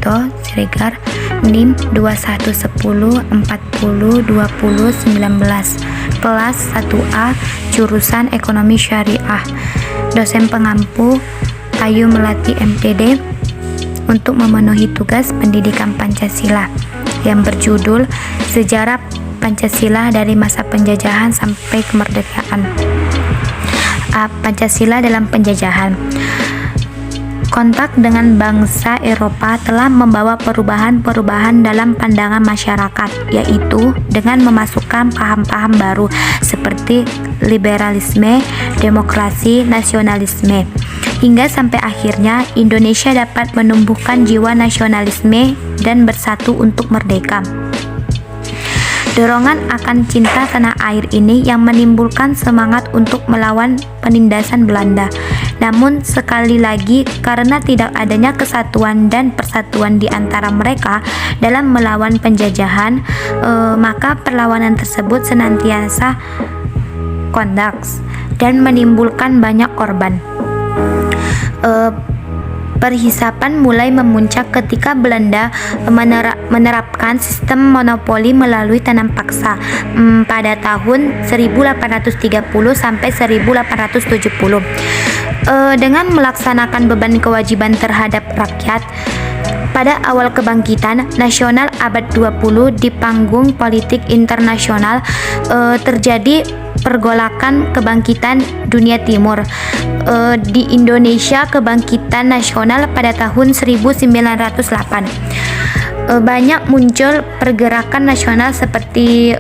Dito Siregar, NIM 2110402019, kelas 1A, jurusan Ekonomi Syariah. Dosen pengampu Ayu Melati MPD untuk memenuhi tugas pendidikan Pancasila yang berjudul Sejarah Pancasila dari masa penjajahan sampai kemerdekaan. Pancasila dalam penjajahan. Kontak dengan bangsa Eropa telah membawa perubahan-perubahan dalam pandangan masyarakat, yaitu dengan memasukkan paham-paham baru seperti liberalisme, demokrasi, nasionalisme, hingga sampai akhirnya Indonesia dapat menumbuhkan jiwa nasionalisme dan bersatu untuk merdeka. Dorongan akan cinta tanah air ini yang menimbulkan semangat untuk melawan penindasan Belanda. Namun sekali lagi, karena tidak adanya kesatuan dan persatuan di antara mereka dalam melawan penjajahan, maka perlawanan tersebut senantiasa kondaks dan menimbulkan banyak korban. Perhisapan mulai memuncak ketika Belanda menerapkan sistem monopoli melalui tanam paksa pada tahun 1830 sampai 1870. Dengan melaksanakan beban kewajiban terhadap rakyat, pada awal kebangkitan nasional abad 20 di panggung politik internasional terjadi pergolakan kebangkitan dunia timur. Di Indonesia, kebangkitan nasional pada tahun 1908. Banyak muncul pergerakan nasional seperti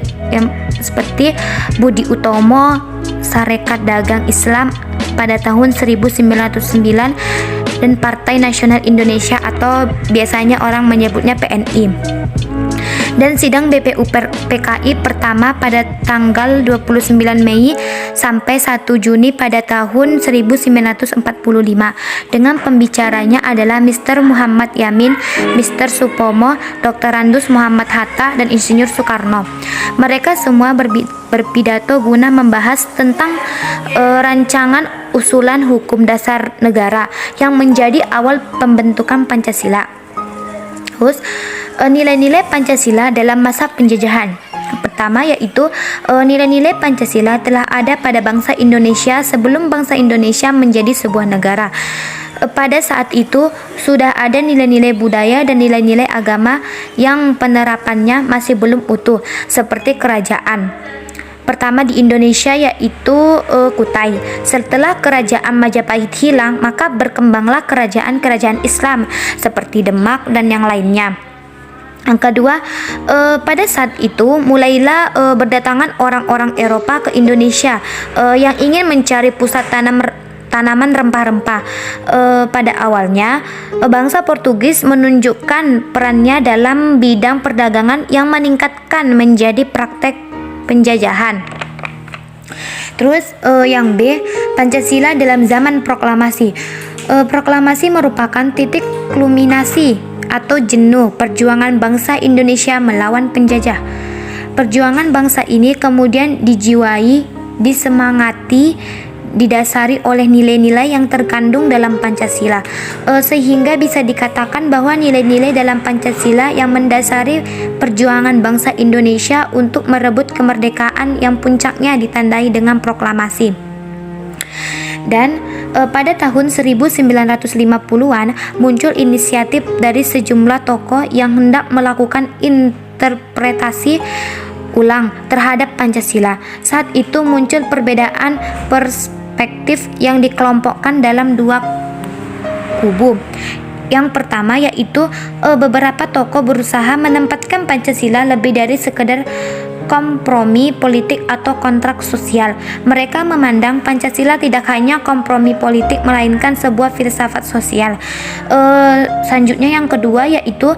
Budi Utomo, Sarekat Dagang Islam pada tahun 1909, dan Partai Nasional Indonesia atau biasanya orang menyebutnya PNI. Dan sidang BPU PKI pertama pada tanggal 29 Mei sampai 1 Juni pada tahun 1945 dengan pembicaranya adalah Mr. Muhammad Yamin, Mr. Supomo, Dr. Randus Muhammad Hatta, dan Insinyur Soekarno. Mereka semua berpidato guna membahas tentang rancangan usulan hukum dasar negara yang menjadi awal pembentukan Pancasila. Terus nilai-nilai Pancasila dalam masa penjajahan. Pertama yaitu nilai-nilai Pancasila telah ada pada bangsa Indonesia sebelum bangsa Indonesia menjadi sebuah negara. Pada saat itu sudah ada nilai-nilai budaya dan nilai-nilai agama yang penerapannya masih belum utuh, seperti kerajaan. Pertama di Indonesia yaitu Kutai. Setelah kerajaan Majapahit hilang, maka berkembanglah kerajaan-kerajaan Islam seperti Demak dan yang lainnya. Yang kedua, pada saat itu mulailah berdatangan orang-orang Eropa ke Indonesia yang ingin mencari pusat tanaman rempah-rempah. Pada awalnya, bangsa Portugis menunjukkan perannya dalam bidang perdagangan yang meningkatkan menjadi praktek penjajahan. Terus yang B, Pancasila dalam zaman proklamasi. Proklamasi merupakan titik kulminasi atau jenuh perjuangan bangsa Indonesia melawan penjajah. Perjuangan bangsa ini kemudian dijiwai, disemangati, didasari oleh nilai-nilai yang terkandung dalam Pancasila, sehingga bisa dikatakan bahwa nilai-nilai dalam Pancasila yang mendasari perjuangan bangsa Indonesia untuk merebut kemerdekaan yang puncaknya ditandai dengan proklamasi. Dan pada tahun 1950-an muncul inisiatif dari sejumlah tokoh yang hendak melakukan interpretasi ulang terhadap Pancasila. Saat itu muncul perbedaan perspektif yang dikelompokkan dalam dua kubu. Yang pertama yaitu beberapa tokoh berusaha menempatkan Pancasila lebih dari sekedar kompromi politik atau kontrak sosial. Mereka memandang Pancasila tidak hanya kompromi politik melainkan sebuah filsafat sosial. Selanjutnya yang kedua yaitu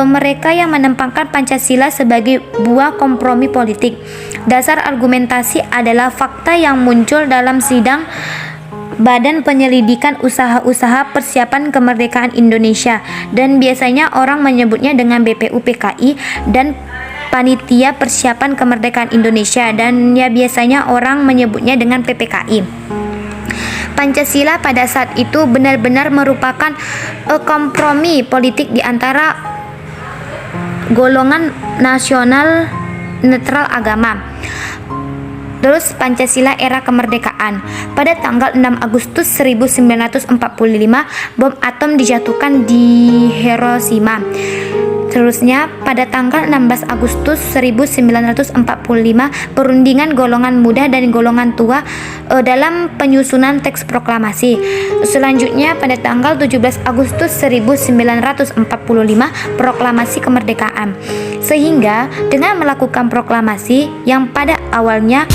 mereka yang menempatkan Pancasila sebagai buah kompromi politik. Dasar argumentasi adalah fakta yang muncul dalam sidang Badan Penyelidikan Usaha-Usaha Persiapan Kemerdekaan Indonesia, dan biasanya orang menyebutnya dengan BPU PKI, dan Panitia Persiapan Kemerdekaan Indonesia, dan ya biasanya orang menyebutnya dengan PPKI. Pancasila pada saat itu benar-benar merupakan kompromi politik di antara golongan nasional netral agama. Terus Pancasila era kemerdekaan. Pada tanggal 6 Agustus 1945, bom atom dijatuhkan di Hiroshima. Seterusnya, pada tanggal 16 Agustus 1945, perundingan golongan muda dan golongan tua dalam penyusunan teks proklamasi. Selanjutnya, pada tanggal 17 Agustus 1945, proklamasi kemerdekaan. Sehingga, dengan melakukan proklamasi yang pada awalnya